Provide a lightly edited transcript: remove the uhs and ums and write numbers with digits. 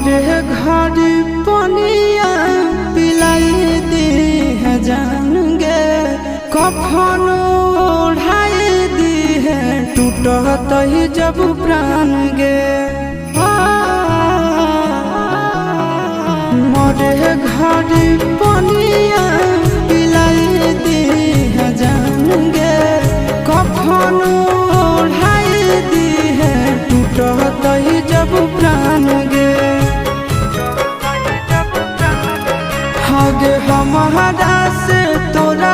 मरे घर पनिया पिलाई दी है जान गे, कफन ओढ़ाई दी है टूटत ही जब प्राण गे। मरे घर पनिया पिलाई दी है जान गे, कफन ओढ़ाई दी है टूटत ही जब प्राण गे। हगे हमारा से तोरा